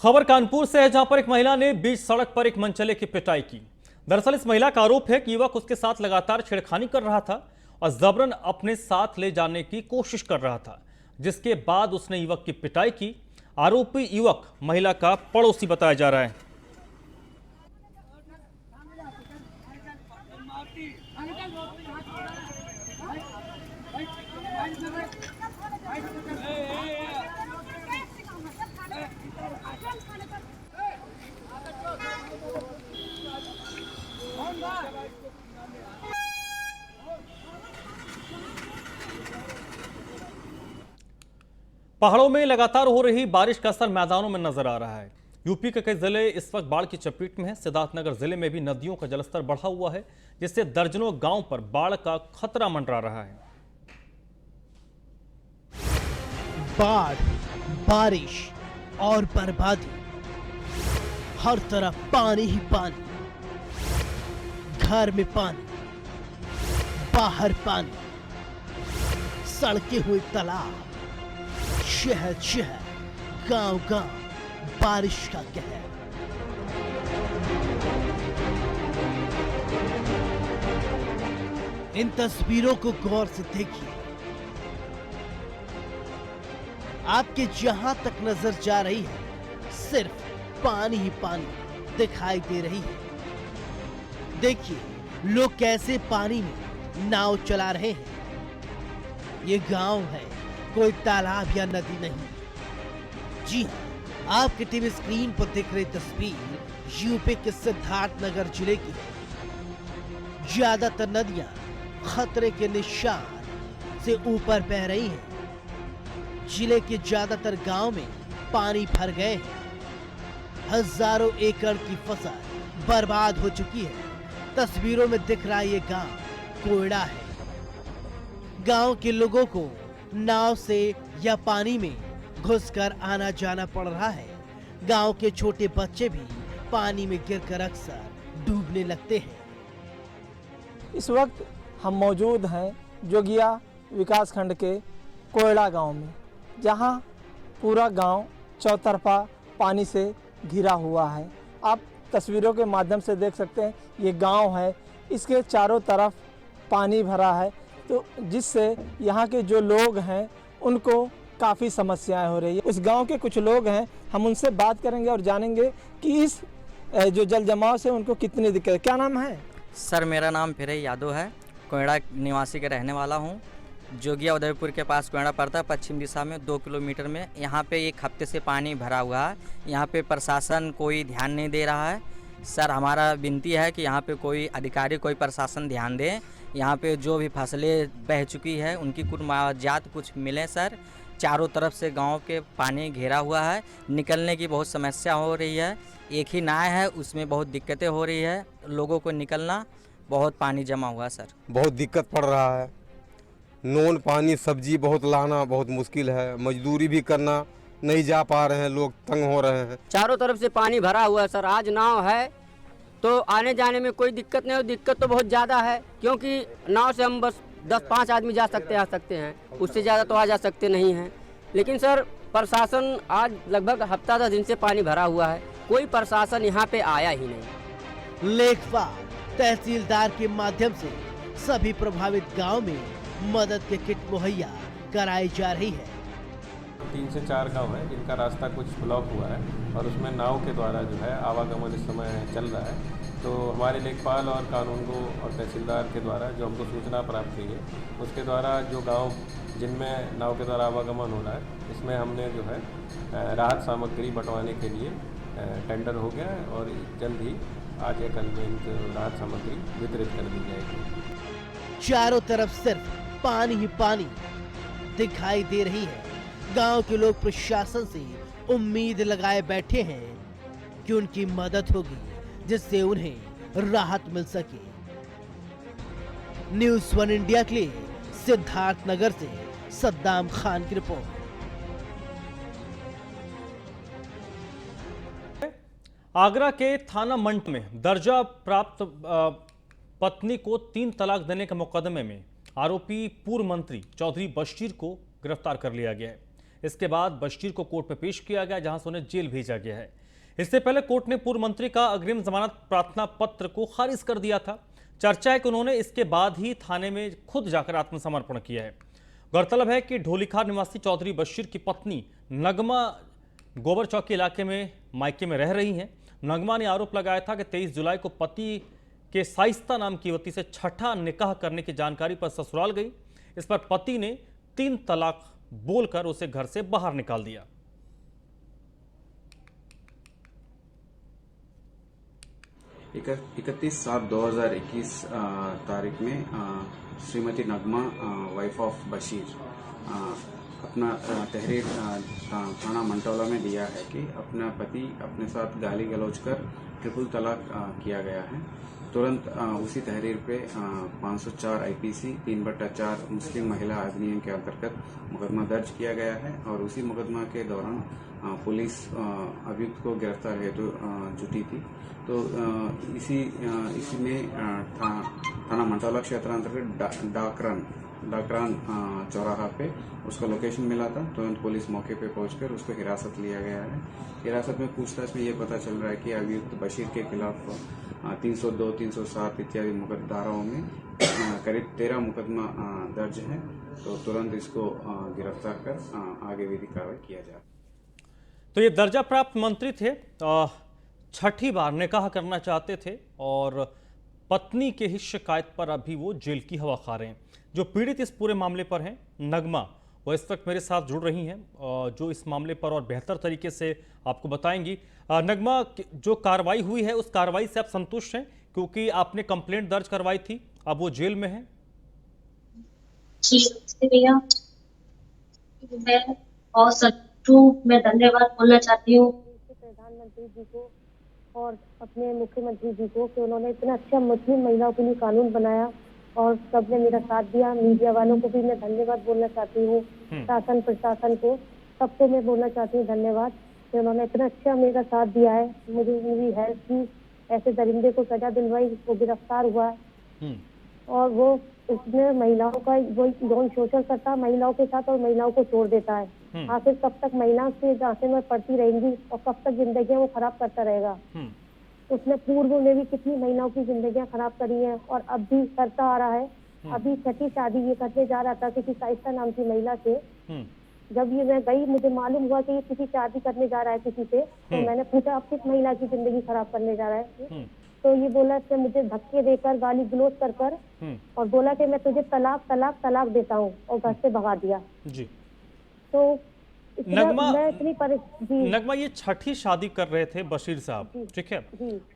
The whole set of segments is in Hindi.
खबर कानपुर से है, जहां पर एक महिला ने बीच सड़क पर एक मनचले की पिटाई की। दरअसल इस महिला का आरोप है कि युवक उसके साथ लगातार छेड़खानी कर रहा था और जबरन अपने साथ ले जाने की कोशिश कर रहा था, जिसके बाद उसने युवक की पिटाई की। आरोपी युवक महिला का पड़ोसी बताया जा रहा है। पहाड़ों में लगातार हो रही बारिश का असर मैदानों में नजर आ रहा है। यूपी के कई जिले इस वक्त बाढ़ की चपेट में हैं। सिद्धार्थनगर जिले में भी नदियों का जलस्तर बढ़ा हुआ है, जिससे दर्जनों गांव पर बाढ़ का खतरा मंडरा रहा है। बाढ़, बारिश और बर्बादी, हर तरफ पानी ही पानी। घर में पानी, बाहर पानी, सड़कें हुए तालाब, शहर शहर, गांव गांव, बारिश का कहर। इन तस्वीरों को गौर से देखिए। आपके जहां तक नजर जा रही है, सिर्फ पानी ही पानी दिखाई दे रही है। देखिए लोग कैसे पानी में नाव चला रहे हैं। ये गांव है, कोई तालाब या नदी नहीं। जी हाँ, आपके टीवी स्क्रीन पर दिख रही तस्वीर यूपी के सिद्धार्थनगर जिले की है। ज्यादातर नदियां खतरे के निशान से ऊपर बह रही हैं। जिले के ज्यादातर गांव में पानी भर गए हैं। हजारों एकड़ की फसल बर्बाद हो चुकी है। तस्वीरों में दिख रहा ये गांव कोयड़ा है। गांव के लोगों को नाव से या पानी में घुसकर आना जाना पड़ रहा है। गांव के छोटे बच्चे भी पानी में गिरकर अक्सर डूबने लगते हैं। इस वक्त हम मौजूद हैं जोगिया विकासखंड के कोयड़ा गांव में, जहां पूरा गांव चौतरफा पानी से घिरा हुआ है। आप तस्वीरों के माध्यम से देख सकते हैं, ये गांव है, इसके चारों तरफ पानी भरा है, तो जिससे यहाँ के जो लोग हैं उनको काफ़ी समस्याएं हो रही है। उस गांव के कुछ लोग हैं, हम उनसे बात करेंगे और जानेंगे कि इस जो जल जमाव से उनको कितनी दिक्कत है। क्या नाम है? सर मेरा नाम फिरे यादव है, कोयड़ा निवासी के रहने वाला हूँ। जोगिया उदयपुर के पास कोयड़ा पड़ता है, पश्चिम दिशा में 2 किलोमीटर में। यहाँ पे एक हफ्ते से पानी भरा हुआ है। यहाँ पे प्रशासन कोई ध्यान नहीं दे रहा है। सर हमारा विनती है कि यहाँ पे कोई अधिकारी, कोई प्रशासन ध्यान दे। यहाँ पे जो भी फसलें बह चुकी है उनकी कुछ मुआवजात कुछ मिले सर। चारों तरफ से गांव के पानी घेरा हुआ है, निकलने की बहुत समस्या हो रही है। एक ही नाव है, उसमें बहुत दिक्कतें हो रही है, लोगों को निकलना, बहुत पानी जमा हुआ सर। बहुत दिक्कत पड़ रहा है। नॉन पानी सब्जी बहुत लाना बहुत मुश्किल है। मजदूरी भी करना नहीं जा पा रहे हैं, लोग तंग हो रहे हैं। चारों तरफ से पानी भरा हुआ है सर। आज नाव है तो आने जाने में कोई दिक्कत नहीं हो। दिक्कत तो बहुत ज़्यादा है, क्योंकि नाव से हम बस 10-5 आदमी जा सकते आ सकते हैं, उससे ज़्यादा तो आ जा सकते नहीं हैं। लेकिन सर प्रशासन, आज लगभग हफ्ता 10 दिन से पानी भरा हुआ है, कोई प्रशासन यहाँ पे आया ही नहीं। लेखपाल, तहसीलदार के माध्यम से सभी प्रभावित गांव में मदद के किट मुहैया कराई जा रही है। 3 से 4 गांव है जिनका रास्ता कुछ ब्लॉक हुआ है और उसमें नाव के द्वारा जो है आवागमन इस समय चल रहा है। तो हमारे लेखपाल और कानूनगो और तहसीलदार के द्वारा जो हमको सूचना प्राप्त हुई है, उसके द्वारा जो गांव जिनमें नाव के द्वारा आवागमन हो रहा है, इसमें हमने जो है राहत सामग्री बंटवाने के लिए टेंडर हो गया है और जल्द ही आज या कल में इनको राहत सामग्री वितरित कर दी जाएगी। चारों तरफ सिर्फ पानी ही पानी दिखाई दे रही है। गांव के लोग प्रशासन से उम्मीद लगाए बैठे हैं कि उनकी मदद होगी, जिससे उन्हें राहत मिल सके। न्यूज़ 1 इंडिया के लिए सिद्धार्थनगर से सद्दाम खान की रिपोर्ट। आगरा के थाना मंड में दर्जा प्राप्त पत्नी को 3 तलाक देने के मुकदमे में आरोपी पूर्व मंत्री चौधरी बशीर को गिरफ्तार कर लिया गया है। इसके बाद बशीर को कोर्ट में पेश किया गया, जहां से उन्हें जेल भेजा गया है। इससे पहले कोर्ट ने पूर्व मंत्री का अग्रिम जमानत प्रार्थना पत्र को खारिज कर दिया था। चर्चा है कि उन्होंने इसके बाद ही थाने में खुद जाकर आत्मसमर्पण किया है। गौरतलब है कि ढोलीखार निवासी चौधरी बशीर की पत्नी नगमा गोबर चौकी इलाके में मायके में रह रही हैं। नगमा ने आरोप लगाया था कि 23 जुलाई को पति के साइस्ता नाम की युवती से छठा निकाह करने की जानकारी पर ससुराल गई। इस पर पति ने 3 तलाक बोलकर उसे घर से बाहर निकाल दिया। इक 31/7/2021 तारीख में श्रीमती नगमा वाइफ ऑफ बशीर अपना तहरीर थाना मंटोला में दिया है कि अपना पति अपने साथ गाली गलौज कर ट्रिपल तलाक किया गया है। तुरंत उसी तहरीर पे 504 आईपीसी 3/4 मुस्लिम महिला अधिनियम के अंतर्गत मुकदमा दर्ज किया गया है और उसी मुकदमा के दौरान पुलिस अभियुक्त को गिरफ्तार हेतु जुटी थी। तो इसी में थाना मंटोला क्षेत्र अंतर्गत डाकरान चौराहा पे उसका लोकेशन मिला था। तुरंत पुलिस मौके पे पहुंचकर उसको हिरासत लिया गया है। हिरासत में पूछताछ में ये पता चल रहा है कि अभियुक्त बशीर के खिलाफ 302, 307 इत्यादि धाराओं में करीब 13 मुकदमा दर्ज है। तो तुरंत इसको गिरफ्तार कर आगे विधिक कार्रवाई किया जाए। तो ये दर्जा प्राप्त मंत्री थे, छठी बार निकाह करना चाहते थे और पत्नी के ही शिकायत पर अभी वो जेल की हवा खा रहे हैं। जो पीड़ित इस पूरे मामले पर हैं, नगमा, वो इस वक्त मेरे साथ जुड़ रही हैं जो इस मामले पर और बेहतर तरीके से आपको बताएंगी। नगमा, जो कार्रवाई हुई है उस कार्रवाई से आप संतुष्ट हैं? क्योंकि आपने कंप्लेंट दर्ज करवाई थी, अब वो जेल में है। जी भैया, मैं और सट्टू मैं धन्यवाद बोलना चाहती हूँ प्रधानमंत्री जी को और अपने मुख्यमंत्री जी को कि उन्होंने इतना अच्छा मुस्लिम महिलाओं के लिए कानून बनाया और सबने मेरा साथ दिया। मीडिया वालों को भी मैं धन्यवाद बोलना चाहती हूँ, शासन प्रशासन को, सबको मैं बोलना चाहती हूँ धन्यवाद कि उन्होंने इतना अच्छा मेरा साथ दिया है। मुझे मेरी हेल्प की, ऐसे दरिंदे को सजा दिलवाई, वो गिरफ्तार हुआ है और वो उसने महिलाओं का वो यौन शोषण करता महिलाओं के साथ और महिलाओं को छोड़ देता है। आखिर कब तक महिलाओं से जांचें में पड़ती रहेंगी और कब तक जिंदगियां वो खराब करता रहेगा। उसने पूर्व में भी कितनी महिलाओं की जिंदगियां खराब करी हैं और अब भी करता आ रहा है। अभी छठी शादी ये करने जा रहा था किसी साइस्ता नाम की महिला से। जब ये मैं गई, मुझे मालूम हुआ कि ये किसी शादी करने जा रहा है किसी से, तो मैंने पूछा आप किस महिला की जिंदगी खराब करने जा रहा है? तो ये बोला कि मुझे धक्के देकर, गाली गलौज कर और बोला कि मैं तुझे तलाक देता हूँ और घर से भगा दिया। जी। तो नगमा, मैं इतनी नगमा, ये छठी शादी कर रहे थे बशीर साहब, ठीक है?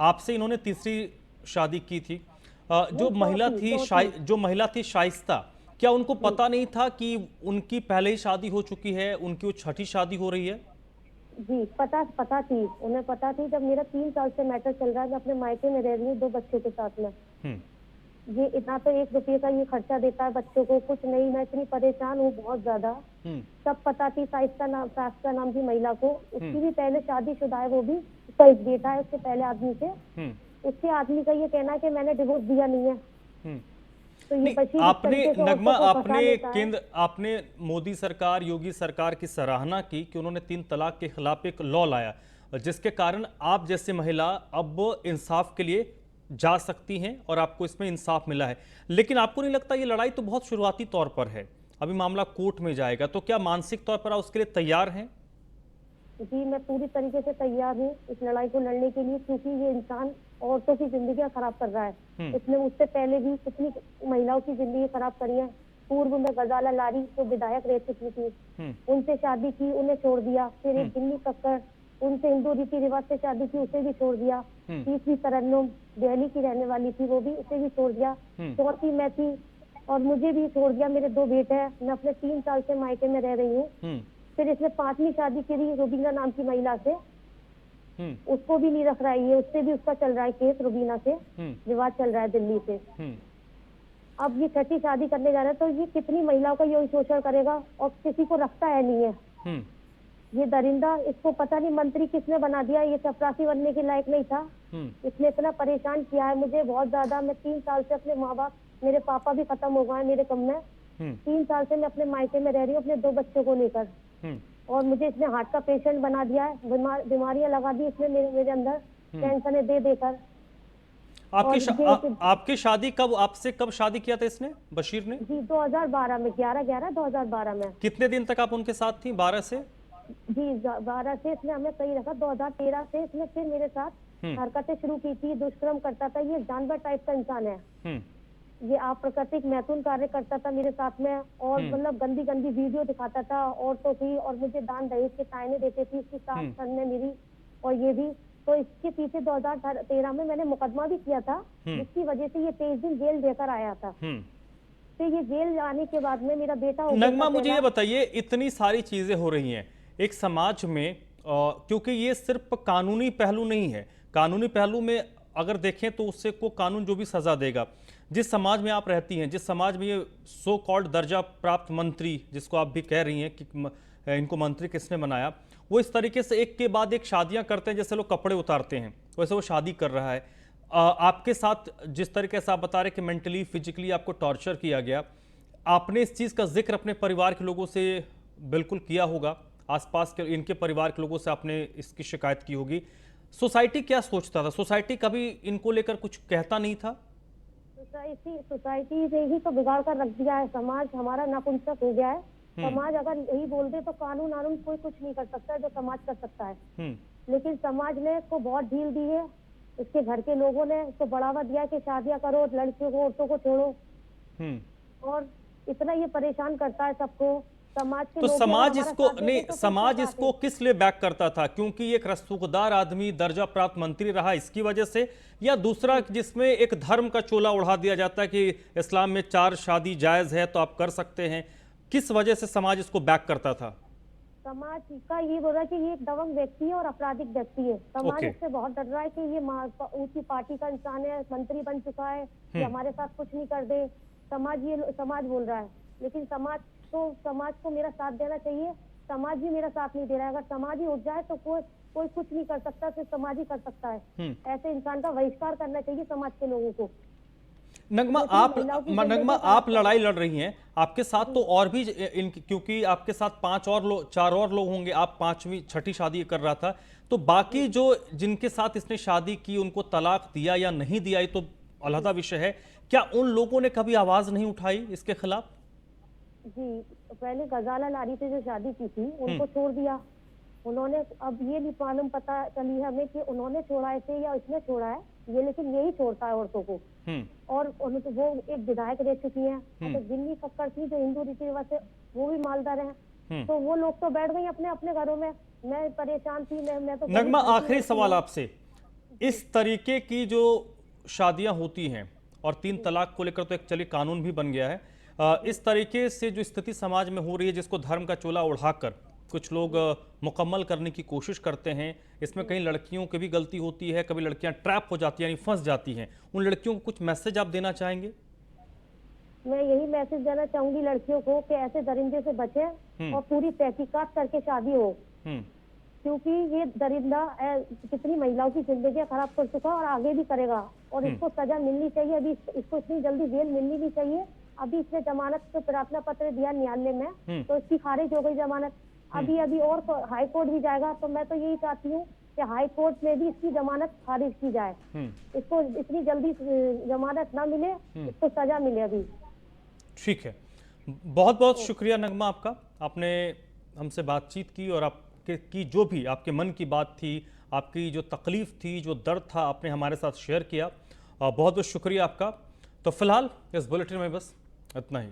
आपसे इन्होंने तीसरी शादी की थी। जो महिला थी शाइस्ता, क्या उनको पता नहीं था कि उनकी पहले ही शादी हो चुकी है, उनकी वो छठी शादी हो रही है? जी, पता थी, उन्हें पता थी। जब मेरा 3 साल से मैटर चल रहा है, मैं अपने मायके में रह रही हूँ 2 बच्चों के साथ में। ये इतना तो 1 रुपये का ये खर्चा देता है बच्चों को, कुछ नहीं। मैं इतनी परेशान हूँ बहुत ज्यादा। सब पता थी। साइस्ता नाम की महिला को, उसकी भी पहले शादीशुदा है, वो भी, उसका एक बेटा है उसके पहले आदमी से। उसके आदमी का ये कहना है कि मैंने डिवोर्स दिया नहीं है। तो ये आपने मोदी सरकार, योगी सरकार की सराहना की कि उन्होंने 3 तलाक के खिलाफ एक लॉ लाया, जिसके कारण आप जैसे महिला अब इंसाफ के लिए जा सकती हैं और आपको इसमें इंसाफ मिला है। लेकिन आपको नहीं लगता ये लड़ाई तो बहुत शुरुआती तौर पर है, अभी मामला कोर्ट में जाएगा, तो क्या मानसिक तौर पर आप उसके लिए तैयार हैं? जी, मैं पूरी तरीके से तैयार हूँ इस लड़ाई को लड़ने के लिए, क्योंकि ये इंसान औरतों की जिंदगी खराब कर रहा है। इसने उससे पहले भी कितनी महिलाओं की जिंदगी खराब करी है। पूर्व में गजाला लारी जो विधायक रह चुकी थी, उनसे शादी की, उन्हें छोड़ दिया। फिर एक दिल्ली कक्कड़, उनसे हिंदू रीति रिवाज से शादी की, उसे भी छोड़ दिया। तीसरी तरन्नुम दिल्ली की रहने वाली थी, वो भी, उसे भी छोड़ दिया। चौथी मैं थी और मुझे भी छोड़ दिया। मेरे 2 बेटे हैं, मैं अपने 3 साल से मायके में रह रही हूँ। फिर इसने 5वीं शादी करी रुबीना नाम की महिला से, उसको भी नहीं रख रहा है ये, उससे भी उसका चल रहा है केस, रुबीना से विवाद चल रहा है दिल्ली से। अब ये छठी शादी करने जा रहा है, तो ये कितनी महिलाओं का यौन शोषण करेगा और किसी को रखता है नहीं है। ये दरिंदा, इसको पता नहीं मंत्री किसने बना दिया, ये चपरासी बनने के लायक नहीं था। इसने इतना परेशान किया है मुझे बहुत ज्यादा। मैं 3 साल से अपने माँ बाप, मेरे पापा भी खत्म हो गए मेरे कम में। 3 साल से मैं अपने मायके में रह रही हूँ अपने 2 बच्चों को लेकर। और मुझे इसने हार्ट का पेशेंट बना दिया है, बीमारियां लगा दी इसने मेरे अंदर टेंशन दे देकर। आपकी शादी कब, आपसे कब शादी किया था इसने, बशीर ने? जी 2012 में, 11/11/2012 में। कितने दिन तक आप उनके साथ थी? 12 से? जी 12 से इसने हमें सही रखा। 2013 से इसने फिर मेरे साथ हरकतें शुरू की थी, दुष्कर्म करता था। ये जानवर टाइप का इंसान है, ये अप्राकृतिक मैथुन कार्य करता था मेरे साथ में, और मतलब गंदी गंदी वीडियो दिखाता था औरतों की, और मुझे दान दहेज के तायने देते थे इसकी सास ने मेरी, और ये भी। तो इसके पीछे 2013 में मैंने मुकदमा भी किया था, जिसकी वजह से ये 23 दिन जेल देकर आया था। फिर ये जेल आने के बाद में मेरा बेटा नगमा, मुझे ये बताइए, इतनी सारी चीजें हो रही हैं एक समाज में, क्योंकि ये सिर्फ कानूनी पहलू नहीं है, कानूनी पहलू में अगर देखें तो उससे को कानून जो भी सजा देगा, जिस समाज में आप रहती हैं, जिस समाज में ये सो कॉल्ड दर्जा प्राप्त मंत्री, जिसको आप भी कह रही हैं कि इनको मंत्री किसने बनाया, वो इस तरीके से एक के बाद एक शादियां करते हैं, जैसे लोग कपड़े उतारते हैं वैसे वो शादी कर रहा है। आपके साथ जिस तरीके से आप बता रहे कि मेंटली फिजिकली आपको टॉर्चर किया गया, आपने इस चीज़ का जिक्र अपने परिवार के लोगों से बिल्कुल किया होगा, आसपास के इनके परिवार के लोगों से आपने इसकी शिकायत की होगी। सोसाइटी क्या सोचता था? सोसाइटी कभी इनको लेकर कुछ कहता नहीं था? सोसाइटी ने ही तो बिगाड़ कर रख दिया है, समाज हमारा नापुंसक हो गया है। समाज अगर यही बोल दे तो कानून कोई कुछ नहीं कर सकता है जो समाज कर सकता है, लेकिन समाज ने इसको बहुत ढील दी है। इसके घर के लोगों ने इसको बढ़ावा दिया कि शादियां करो, लड़कियों को, औरतों को छोड़ो, और इतना ये परेशान करता है सबको। समाज के तो लोग समाज इसको नहीं, तो समाज इसको किस लिए बैक करता था? क्योंकि एक रसूखदार आदमी दर्जा प्राप्त मंत्री रहा इसकी वजह से, या दूसरा जिसमें एक धर्म का चोला उड़ा दिया जाता है कि इस्लाम में 4 शादी जायज है तो आप कर सकते हैं, किस वजह से समाज इसको बैक करता था? समाज का ये बोल रहा है कि ये एक दबंग व्यक्ति है और आपराधिक व्यक्ति है। समाज इससे बहुत डर रहा है कि ये ऊंची पार्टी का इंसान है, मंत्री बन चुका है, ये हमारे साथ कुछ नहीं कर दे। समाज बोल रहा है, लेकिन समाज को मेरा साथ देना चाहिए। समाज भी मेरा साथ नहीं दे रहा है। अगर समाज ही उठ जाए तो कोई कुछ नहीं कर सकता, सिर्फ समाज ही कर सकता है। ऐसे इंसान का बहिष्कार करना चाहिए समाज के लोगों को। नगमा, आप लड़ाई लड़ रही हैं, आपके साथ तो और भी क्योंकि आपके साथ 4 और लोग होंगे, आप 5वीं 6ठी शादी कर रहा था, तो बाकी जो जिनके साथ इसने शादी की उनको तलाक दिया या नहीं दिया ये तो अलग विषय है। क्या उन लोगों ने कभी आवाज नहीं उठाई इसके खिलाफ? जी, पहले गजाला लारी से जो शादी की थी उनको छोड़ दिया उन्होंने। अब ये नहीं मालूम पता चली हमें कि उन्होंने छोड़ा है या इसने छोड़ा है ये, लेकिन यही छोड़ता है औरतों को। और वो एक विधायक रह चुकी है, तो जिन्नी कक्कड़ थी जो हिंदू रीति रिवाज से वो भी मालदार है, तो वो लोग तो बैठ गई अपने अपने घरों में। मैं परेशान थी, मैं तो। नगमा, आखिरी सवाल आपसे, इस तरीके की जो शादियां होती हैं और 3 तलाक को लेकर तो एक चलिए कानून भी बन गया है, इस तरीके से जो स्थिति समाज में हो रही है जिसको धर्म का चोला उड़ाकर कुछ लोग मुकम्मल करने की कोशिश करते हैं, इसमें कहीं लड़कियों की भी गलती होती है, कभी लड़कियां ट्रैप हो जाती हैं, यानी फंस जाती हैं। उन लड़कियों को कुछ मैसेज आप देना चाहेंगे? मैं यही मैसेज देना चाहूंगी लड़कियों को कि ऐसे दरिंदे से बचें और पूरी तहकीकात करके शादी हो, क्योंकि ये दरिंदा कितनी महिलाओं की जिंदगी खराब कर चुका और आगे भी करेगा, और इसको सजा मिलनी चाहिए। अभी इसको इतनी जल्दी जेल मिलनी नहीं चाहिए। अभी इसने जमानत को प्रार्थना पत्र दिया न्यायालय में, तो इसकी खारिज हो गई जमानत। अभी और हाई कोर्ट भी जाएगा, तो मैं तो यही चाहती हूँ कि हाई कोर्ट में भी इसकी जमानत खारिज की जाए, इसको इतनी जल्दी जमानत ना मिले, इसको सजा मिले अभी। ठीक है, बहुत बहुत शुक्रिया नगमा आपका, आपने हमसे बातचीत की और आपके की जो भी आपके मन की बात थी, आपकी जो तकलीफ थी, जो दर्द था, आपने हमारे साथ शेयर किया। बहुत बहुत शुक्रिया आपका। तो फिलहाल इस बुलेटिन में बस इतना ही।